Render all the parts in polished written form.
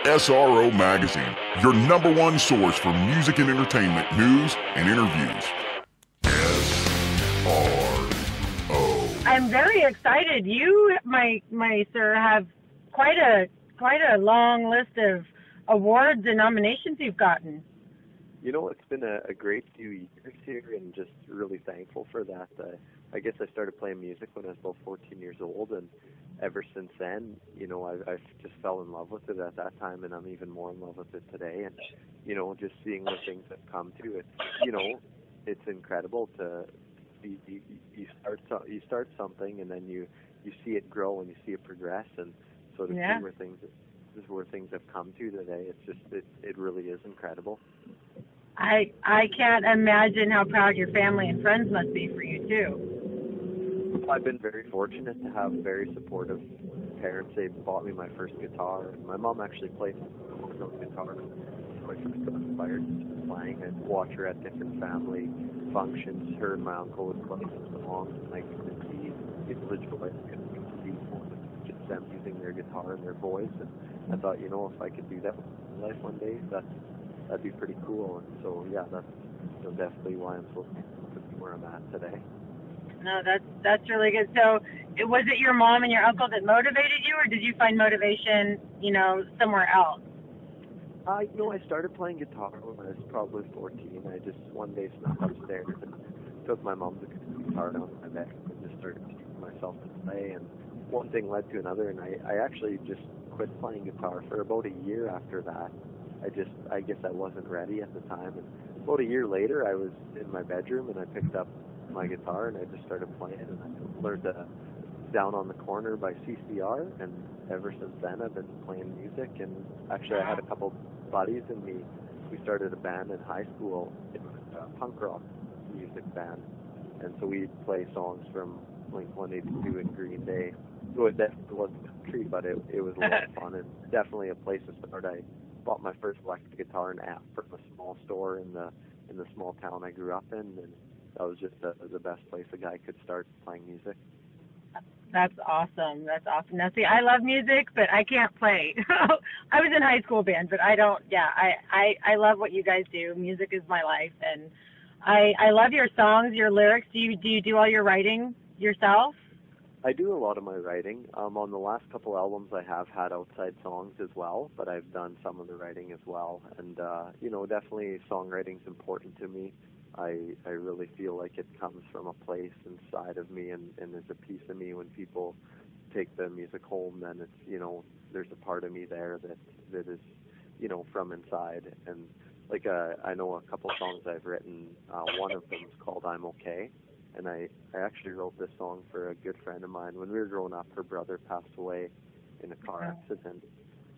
SRO Magazine, your #1 source for music and entertainment news and interviews. SRO. I'm very excited. You, my sir, have quite a long list of awards and nominations you've gotten. You know, it's been a great few years here, and just really thankful for that. I guess I started playing music when I was about 14 years old, and ever since then, you know, I've just fell in love with it at that time, and I'm even more in love with it today. And, you know, just seeing what things have come to it, you know, it's incredible to you start something, and then you see it grow and you see it progress, and so to see where things have come to today, it's just it really is incredible. I can't imagine how proud your family and friends must be for you too. I've been very fortunate to have very supportive parents. They bought me my first guitar. My mom actually played no guitar. So I first got inspired to playing, and watch her at different family functions. Her and my uncle would play some songs, and I could see the joy just them using their guitar and their voice. And I thought, you know, if I could do that with my life one day, that'd be pretty cool. And so, yeah, that's definitely why I'm so happy where I'm at today. No, that's really good. So, was it your mom and your uncle that motivated you, or did you find motivation, you know, somewhere else? You know, I started playing guitar when I was probably 14. I just one day snuck upstairs and took my mom's guitar down my bed and just started teaching myself to play. And one thing led to another, and I actually just quit playing guitar for about a year after that. I guess I wasn't ready at the time. And about a year later, I was in my bedroom and I picked up my guitar and I just started playing, and I learned Down on the Corner by CCR, and ever since then I've been playing music. And actually I had a couple buddies, and we started a band in high school. It was a punk rock music band, and so we'd play songs from Blink-182 and Green Day. So it definitely wasn't country, but it was a lot of fun, and definitely a place to start. I bought my first electric guitar and amp from a small store in the small town I grew up in, and that was just the best place a guy could start playing music. That's awesome. That's awesome. Now, see, I love music, but I can't play. I was in high school band, but I don't. Yeah, I love what you guys do. Music is my life, and I love your songs, your lyrics. Do you do all your writing yourself? I do a lot of my writing. On the last couple albums, I have had outside songs as well, but I've done some of the writing as well. And you know, definitely songwriting's important to me. I really feel like it comes from a place inside of me, and there's a piece of me when people take the music home, then it's, you know, there's a part of me there that is, you know, from inside. And like I know a couple songs I've written. One of them is called I'm Okay, and I actually wrote this song for a good friend of mine. When we were growing up, her brother passed away in a car accident.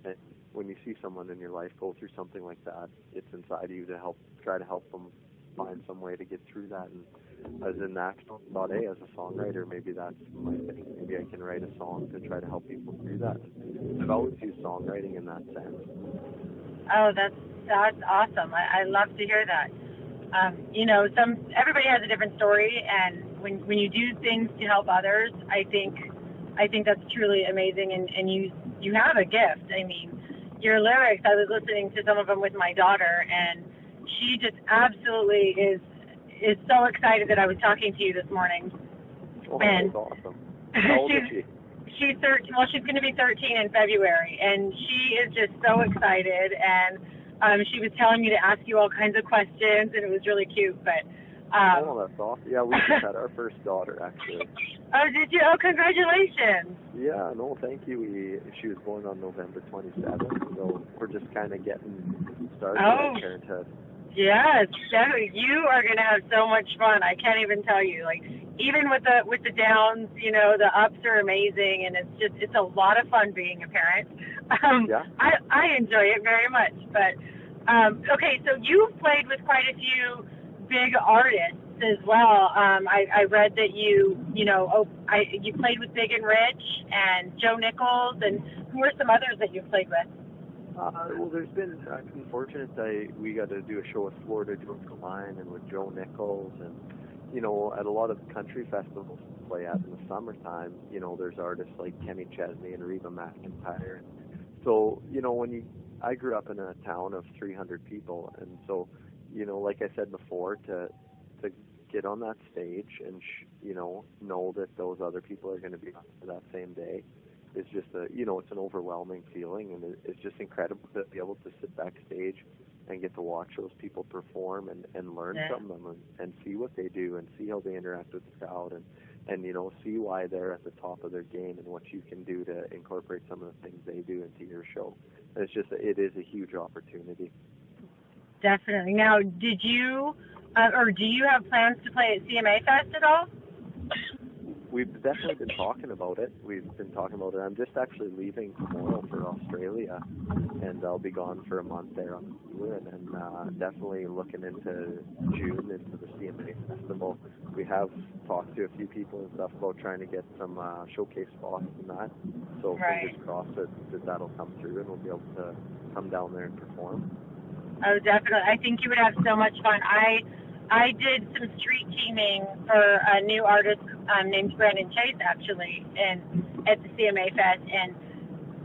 And when you see someone in your life go through something like that, it's inside you to try to help them find some way to get through that. And I was in that, thought, hey, as a songwriter, maybe that's my thing. Maybe I can write a song to try to help people through that. And I've always used songwriting in that sense. Oh, that's awesome. I love to hear that. You know, everybody has a different story, and when you do things to help others, I think that's truly amazing. And you have a gift. I mean, your lyrics, I was listening to some of them with my daughter, and she just absolutely is so excited that I was talking to you this morning. Oh, that's awesome. How old is she? She's 13. Well, she's going to be 13 in February, and she is just so excited. And she was telling me to ask you all kinds of questions, and it was really cute. But oh, that's awesome. Yeah, we just had our first daughter, actually. Oh, did you? Oh, congratulations. Yeah, no, thank you. She was born on November 27th, so we're just kind of getting started with parenthood. Yes, definitely. You are going to have so much fun. I can't even tell you. Like, even with the downs, you know, the ups are amazing, and it's a lot of fun being a parent. Yeah. I enjoy it very much. But okay, so you've played with quite a few big artists as well. I read that you played with Big and Rich and Joe Nichols, and who are some others that you've played with? Well, I've been fortunate that we got to do a show with Florida Georgia Line and with Joe Nichols, and, you know, at a lot of country festivals we play at in the summertime, you know, there's artists like Kenny Chesney and Reba McEntire. So, you know, when you I grew up in a town of 300 people, and so, you know, like I said before, to get on that stage and you know that those other people are going to be on for that same day is just it's an overwhelming feeling, and it's just incredible to be able to sit backstage and get to watch those people perform and learn from them and see what they do and see how they interact with the crowd and you know, see why they're at the top of their game and what you can do to incorporate some of the things they do into your show. And it is a huge opportunity. Definitely. Now, did you or do you have plans to play at CMA Fest at all? We've definitely been talking about it. I'm just actually leaving tomorrow for Australia, and I'll be gone for a month there on the tour, and then definitely looking into June into the CMA Festival. We have talked to a few people and stuff about trying to get some showcase spots and that. So fingers crossed that'll come through, and we'll be able to come down there and perform. Oh, definitely. I think you would have so much fun. I did some street teaming for a new artist named Brandon Chase, actually, at the CMA Fest. And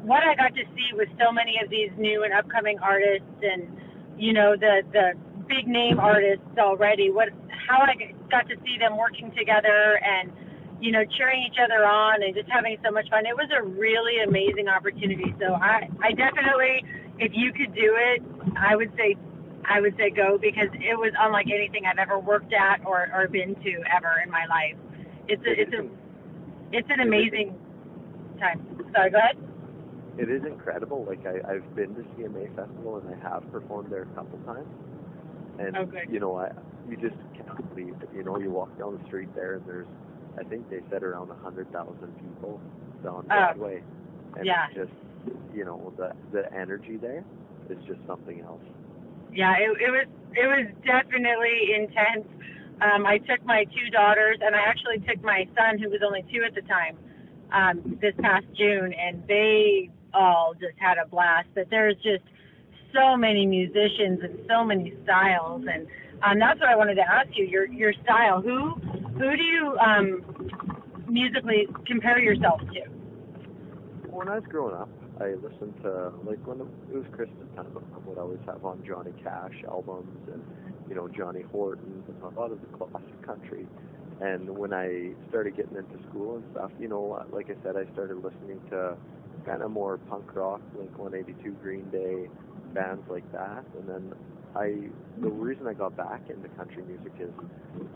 what I got to see was so many of these new and upcoming artists and, you know, the big name artists already, how I got to see them working together and, you know, cheering each other on and just having so much fun. It was a really amazing opportunity. So I definitely, if you could do it, I would say go, because it was unlike anything I've ever worked at or been to ever in my life. It's an amazing time. Sorry, go ahead. It is incredible. Like I've been to CMA Festival and I have performed there a couple times. And you know, you just can't believe it. You know, you walk down the street there and there's, I think they said around 100,000 people down Broadway. And it's just, you know, the energy there is just something else. Yeah, it was definitely intense. I took my two daughters, and I actually took my son, who was only 2 at the time, this past June, and they all just had a blast. But there's just so many musicians and so many styles, and that's what I wanted to ask you. Your style. Who do you musically compare yourself to? When I was growing up, I listened to, like, when it was Christmas time, I would always have on Johnny Cash albums and, you know, Johnny Horton and a lot of the classic country. And when I started getting into school and stuff, you know, like I said, I started listening to kind of more punk rock, like 182 Green Day, bands like that. And then the reason I got back into country music is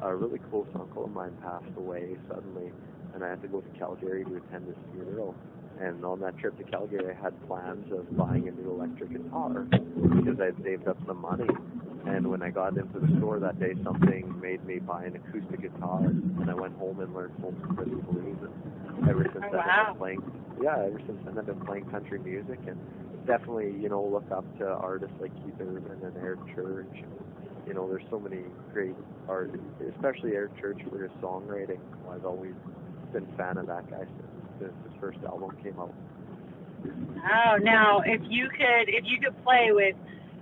a really close uncle of mine passed away suddenly, and I had to go to Calgary to attend his funeral. And on that trip to Calgary, I had plans of buying a new electric guitar because I'd saved up some money. And when I got into the store that day, something made me buy an acoustic guitar, and I went home and learned Home for Christmas Blues. And ever since then, I've been playing country music, and definitely, you know, look up to artists like Keith Urban and Eric Church. You know, there's so many great artists, especially Eric Church for his songwriting. I've always been a fan of that guy since his first album came out. Oh, now if you could play with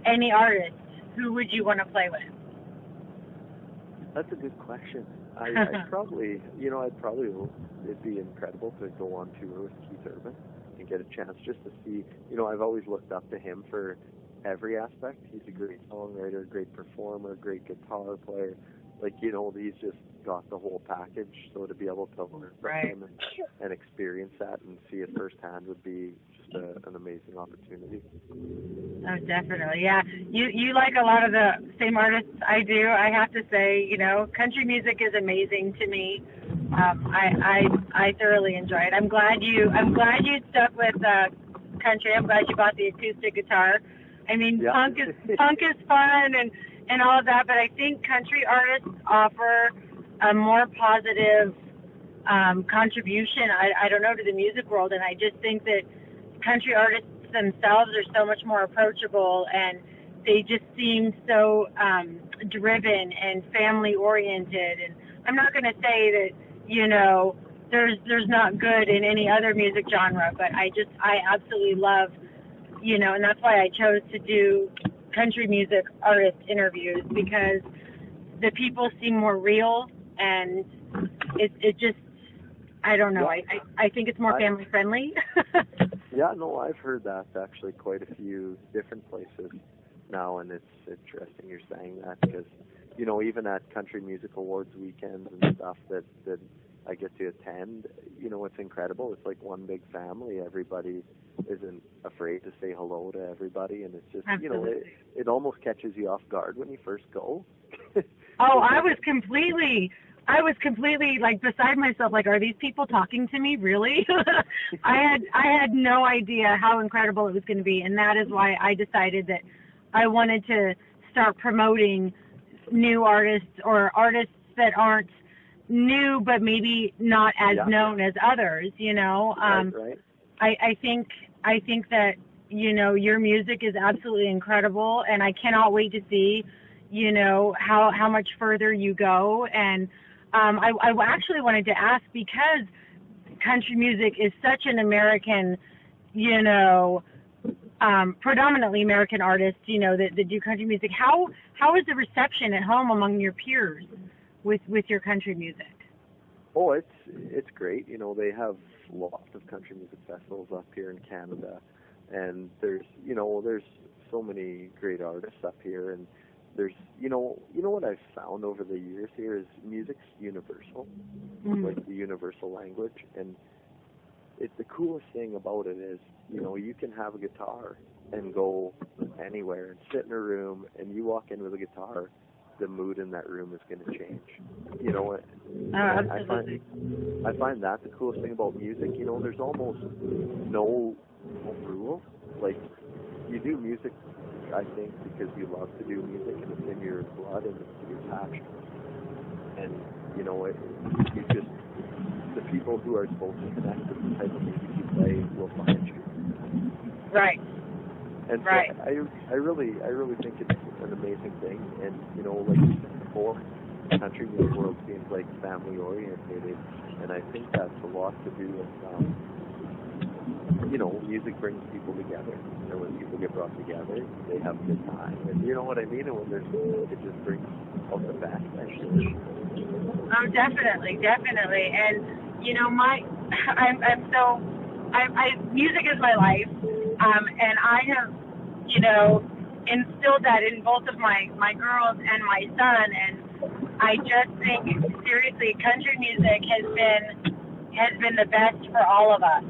any artist, who would you want to play with? That's a good question. I'd probably, it'd be incredible to go on tour with Keith Urban and get a chance just to see, you know, I've always looked up to him for every aspect. He's a great songwriter, great performer, great guitar player. Like, you know, he's just got the whole package. So to be able to learn from him and experience that and see it firsthand would be just an amazing opportunity. Oh, definitely, yeah. You like a lot of the same artists I do. I have to say, you know, country music is amazing to me. I thoroughly enjoy it. I'm glad you stuck with country. I'm glad you bought the acoustic guitar. I mean, punk is fun and all of that, but I think country artists offer a more positive contribution, I don't know, to the music world, and I just think that country artists themselves are so much more approachable, and they just seem so driven and family-oriented. And I'm not going to say that, you know, there's not good in any other music genre, but I absolutely love, you know, and that's why I chose to do country music artist interviews, because the people seem more real, and it just, I don't know, I think it's more family friendly. Yeah, no, I've heard that actually quite a few different places now, and it's interesting you're saying that because, you know, even at Country Music Awards weekends and stuff that I get to attend, you know, it's incredible. It's like one big family. Everybody isn't afraid to say hello to everybody, and it's just, Absolutely. you know, it almost catches you off guard when you first go. Oh, I was completely like beside myself. Like, are these people talking to me? Really? I had no idea how incredible it was going to be, and that is why I decided that I wanted to start promoting new artists or artists that aren't new but maybe not as known as others. You know, Right. I think that, you know, your music is absolutely incredible, and I cannot wait to see, you know, how much further you go. And I actually wanted to ask, because country music is such an American, you know, predominantly American artists, you know, that do country music. How is the reception at home among your peers with your country music? Oh, it's great. You know, they have lots of country music festivals up here in Canada, and there's so many great artists up here, and there's, you know what I've found over the years here is music's universal, like the universal language, and the coolest thing about it is, you know, you can have a guitar and go anywhere and sit in a room, and you walk in with a guitar, the mood in that room is going to change. You know what? Absolutely. I find that the coolest thing about music. You know, there's almost no rule. Like, you do music, I think, because you love to do music, and it's in your blood and it's your passion. And, you know, the people who are supposed to connect with the type of music you play will find you. Right. And so right. I really think it's an amazing thing. And, you know, like before, country music world seems like family oriented, and I think that's a lot to do with, you know, music brings people together. And when people get brought together, they have a good time. And you know what I mean? And when there's music, it just brings out the best, actually. Oh, definitely. And, you know, music is my life. And I have, you know, instilled that in both of my girls and my son. And I just think, seriously, country music has been the best for all of us.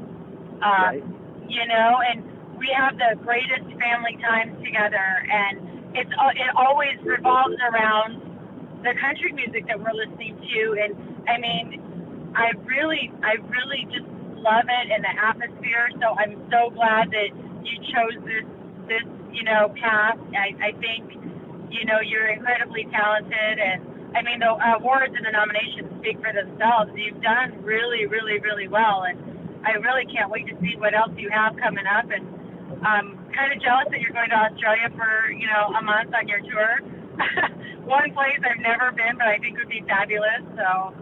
Right. You know, and we have the greatest family times together, and it always revolves around the country music that we're listening to. And I mean, I really just love it and the atmosphere. So I'm so glad that you chose this you know, path. I think, you know, you're incredibly talented, and I mean, the awards and the nominations speak for themselves. You've done really, really, really well, and I really can't wait to see what else you have coming up. And I'm kind of jealous that you're going to Australia for, you know, a month on your tour. One place I've never been, but I think would be fabulous. So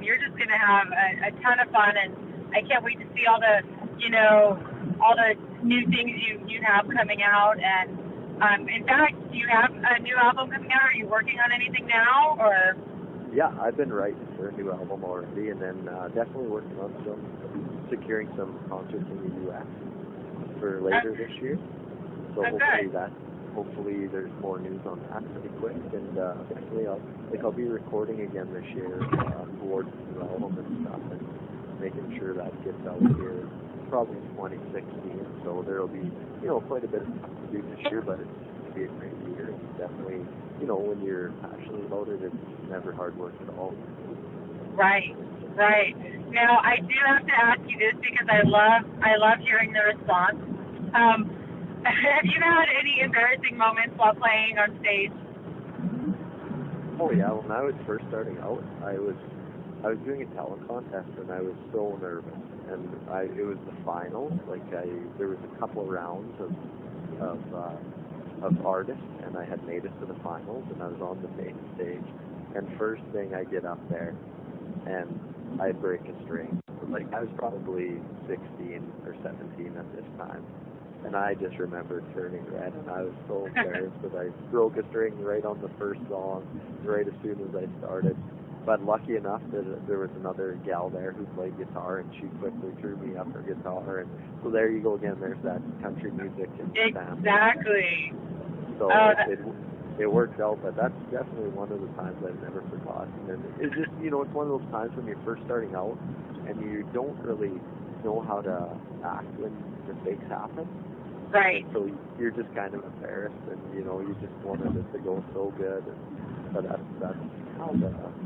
you're just going to have a ton of fun, and I can't wait to see all the, you know, all the new things you have coming out. And in fact, do you have a new album coming out? Are you working on anything now, or? Yeah, I've been writing for a new album already, and then definitely working on securing some concerts in the U.S. for later this year. So hopefully there's more news on that pretty quick, and definitely I'll be recording again this year towards the new album and stuff, and making sure that gets out here probably in 2016. So there'll be, you know, quite a bit of stuff to do this year, but it's going to be a great year. It's definitely, you know, when you're passionate about it, it's never hard work at all. Right. Now, I do have to ask you this because I love hearing the response. Have you had any embarrassing moments while playing on stage? Oh yeah, when I was first starting out, I was doing a talent contest, and I was so nervous. And it was the finals. Like there was a couple of rounds of artists, and I had made it to the finals, and I was on the main stage. And first thing, I get up there, and I break a string. Like, I was probably 16 or 17 at this time, and I just remember turning red, and I was so embarrassed that I broke a string right on the first song, right as soon as I started. But lucky enough that there was another gal there who played guitar, and she quickly threw me up her guitar. And so there you go again. There's that country music and exactly. So it works out, but that's definitely one of the times I've never forgotten. And it's just, it's one of those times when you're first starting out and you don't really know how to act when mistakes happen. Right. So you're just kind of embarrassed, and you just wanted it to go so good. But that's how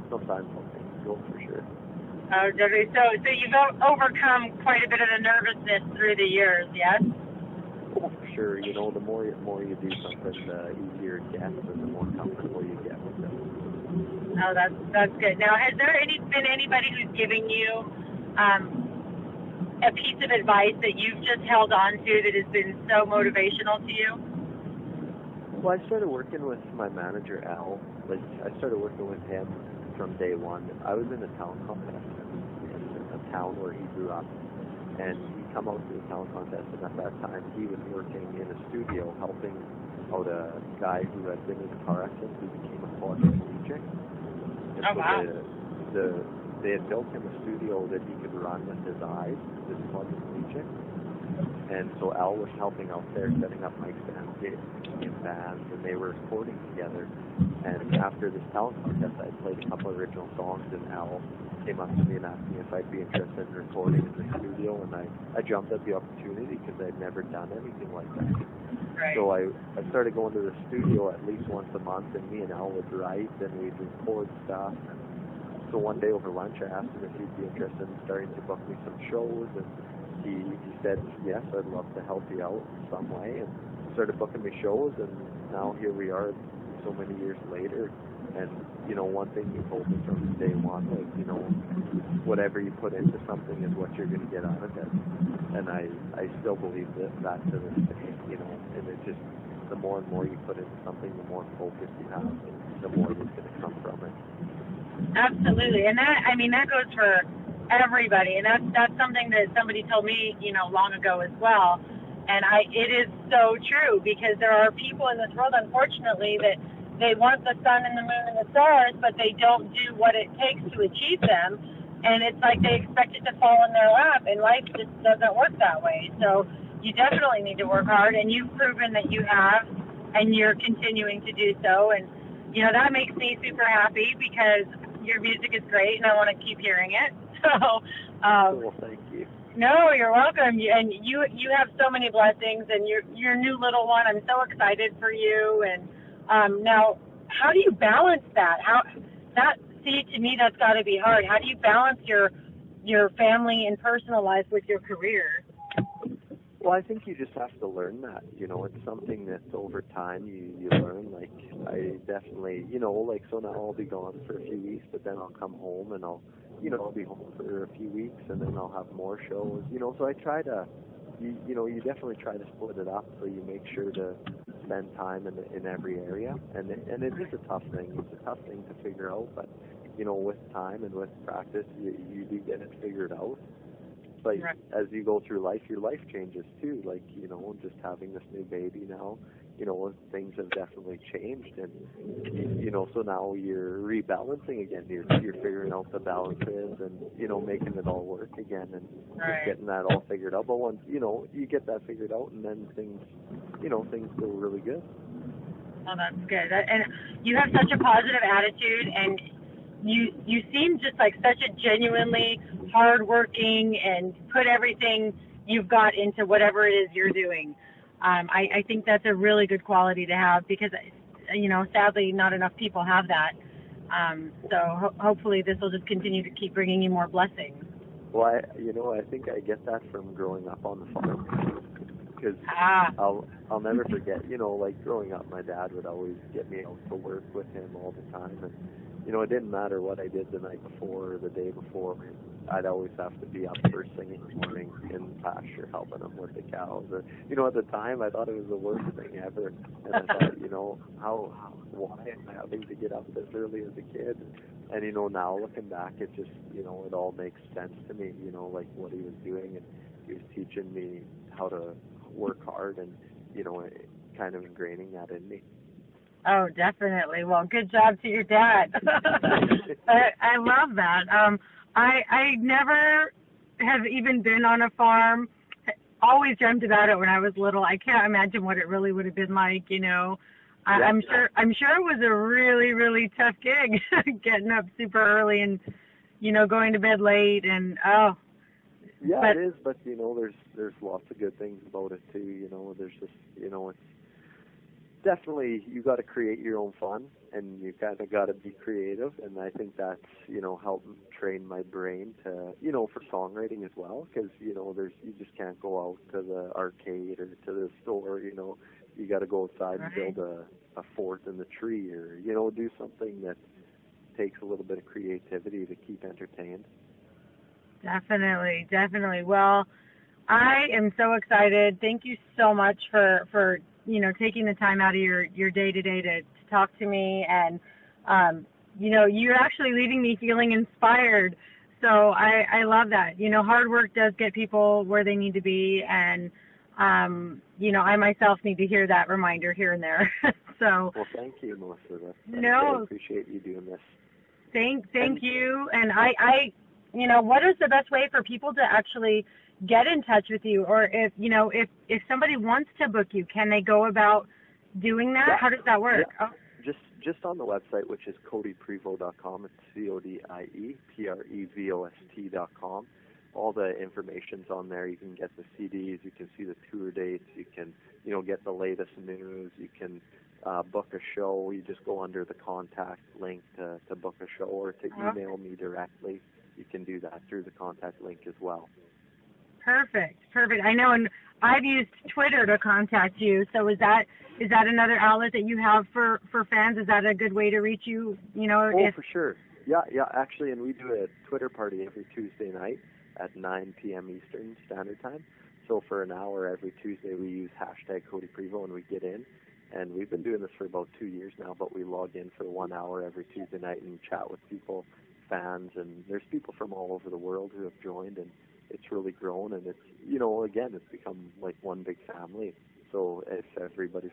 sometimes how things go for sure. Oh, definitely. So you've overcome quite a bit of the nervousness through the years, yes? Oh, for sure. The more you do something, the easier it gets, and the more comfortable you get with it. Oh, that's good. Now, has there been anybody who's giving you a piece of advice that you've just held on to that has been so motivational to you? Well, I started working with my manager, Al. I started working with him from day one. I was in a town contest in a town where he grew up, and he come out to the town contest, and at that time he was working in a studio helping out a guy who had been in a car accident who became a quadriplegic. And they had built him a studio that he could run with his eyes, this quadriplegic. And so Al was helping out there, setting up mic stands in bands, and they were recording together. And after this talent contest, I played a couple of original songs, and Al came up to me and asked me if I'd be interested in recording in the studio, and I jumped at the opportunity because I'd never done anything like that. Right. So I started going to the studio at least once a month, and me and Al would write, and we'd record stuff. So one day over lunch, I asked him if he'd be interested in starting to book me some shows, and he said, yes, I'd love to help you out in some way, and started booking me shows, and now here we are so many years later. And, one thing he told me from day one was, whatever you put into something is what you're going to get out of it. And I still believe that to this day, and it just, the more and more you put into something, the more focus you have, and the more is going to come from it. Absolutely. And that goes for everybody. And that's something that somebody told me, long ago as well. And it is so true, because there are people in this world, unfortunately, that they want the sun and the moon and the stars, but they don't do what it takes to achieve them. And it's like they expect it to fall in their lap, and life just doesn't work that way. So you definitely need to work hard, and you've proven that you have, and you're continuing to do so. And, that makes me super happy, because your music is great, and I want to keep hearing it. So, well, thank you. No, you're welcome. And you have so many blessings, and your new little one. I'm so excited for you. And now, how do you balance that? To me, that's got to be hard. How do you balance your family and personal life with your career? Well, I think you just have to learn that. It's something that over time you learn. Like, I definitely, so now I'll be gone for a few weeks, but then I'll come home and I'll be home for a few weeks, and then I'll have more shows. So I try to, you definitely try to split it up so you make sure to spend time in every area. And it is a tough thing. It's a tough thing to figure out, but, with time and with practice, you do get it figured out. But right. As you go through life, your life changes too. Like, just having this new baby now, things have definitely changed, and so now you're rebalancing again. You're figuring out the balances, and making it all work again, and right. Just getting that all figured out. But once you get that figured out, and then things go really good. Oh, that's good. And you have such a positive attitude, and you seem just like such a genuinely hardworking, and put everything you've got into whatever it is you're doing. I think that's a really good quality to have, because, sadly not enough people have that. So hopefully this will just continue to keep bringing you more blessings. Well, I think I get that from growing up on the farm. Because I'll never forget, like growing up, my dad would always get me out to work with him all the time. And, it didn't matter what I did the night before or the day before. I'd always have to be up first thing in the morning in the pasture helping him with the cows. And, at the time, I thought it was the worst thing ever. And I thought, why am I having to get up this early as a kid? And, now looking back, it just, it all makes sense to me, like what he was doing. And he was teaching me how to work hard and, kind of ingraining that in me. Oh, definitely. Well, good job to your dad. I love that. I never have even been on a farm. Always dreamt about it when I was little. I can't imagine what it really would have been like, you know. I'm sure it was a really, really tough gig, getting up super early and, you know, going to bed late and Yeah, it is, but you know, there's lots of good things about it too. You know, there's just, you know, it's definitely, you got to create your own fun, and you kind of got to be creative, and I think that's, you know, helped train my brain to, you know, for songwriting as well, because, you know, you just can't go out to the arcade or to the store, you know, you got to go outside and build a fort in the tree, or, you know, do something that takes a little bit of creativity to keep entertained. Definitely, definitely. Well, I am so excited. Thank you so much for you know, taking the time out of your day-to-day to talk to me. And, you know, you're actually leaving me feeling inspired. So I love that. You know, hard work does get people where they need to be. And, you know, I myself need to hear that reminder here and there. So. Well, thank you, Melissa. I appreciate you doing this. Thank you. And I, you know, what is the best way for people to actually get in touch with you? Or if, you know, if somebody wants to book you, can they go about doing that? Yeah. How does that work? Yeah. Just on the website, which is CodiePrevost.com. It's CodiePrevost.com. All the information's on there. You can get the CDs, you can see the tour dates, you can, you know, get the latest news, you can book a show. You just go under the contact link to book a show, or to email me directly. You can do that through the contact link as well. Perfect. I know, and I've used Twitter to contact you. So is that another outlet that you have for fans? Is that a good way to reach you? You know, for sure. Yeah, actually, and we do a Twitter party every Tuesday night at 9 p.m. Eastern Standard Time. So for an hour every Tuesday, we use hashtag Codie Prevost, and we get in. And we've been doing this for about 2 years now, but we log in for 1 hour every Tuesday night and chat with people, fans, and there's people from all over the world who have joined, and it's really grown, and it's, you know, again, it's become like one big family. So if anybody's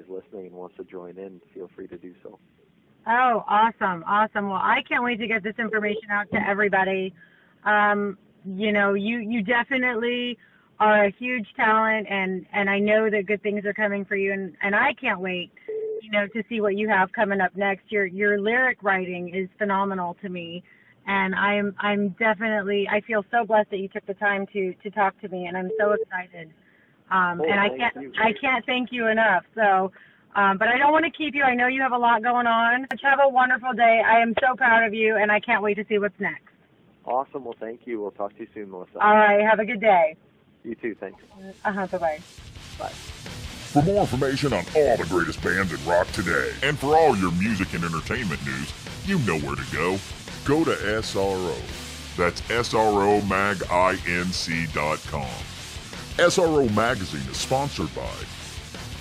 listening and wants to join in, feel free to do so. Oh, awesome. Well, I can't wait to get this information out to everybody. You know, you definitely are a huge talent, and I know that good things are coming for you, and I can't wait, you know, to see what you have coming up next. Your lyric writing is phenomenal to me, and I'm definitely, I feel so blessed that you took the time to talk to me, and I'm so excited. And I can't thank you enough. So, but I don't want to keep you. I know you have a lot going on. Have a wonderful day. I am so proud of you, and I can't wait to see what's next. Awesome. Well, thank you. We'll talk to you soon, Melissa. All right. Have a good day. You too. Thanks. Bye-bye. Bye. For more information on all the greatest bands in rock today, and for all your music and entertainment news, you know where to go. Go to SRO. That's SROMagInc.com. SRO Magazine is sponsored by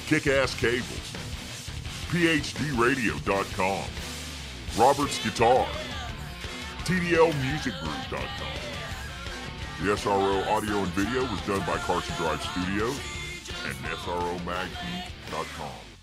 Kick-Ass Cables, PhDRadio.com, Robert's Guitar, TDLMusicGroup.com. The SRO audio and video was done by Carson Drive Studios and SROMagInc.com.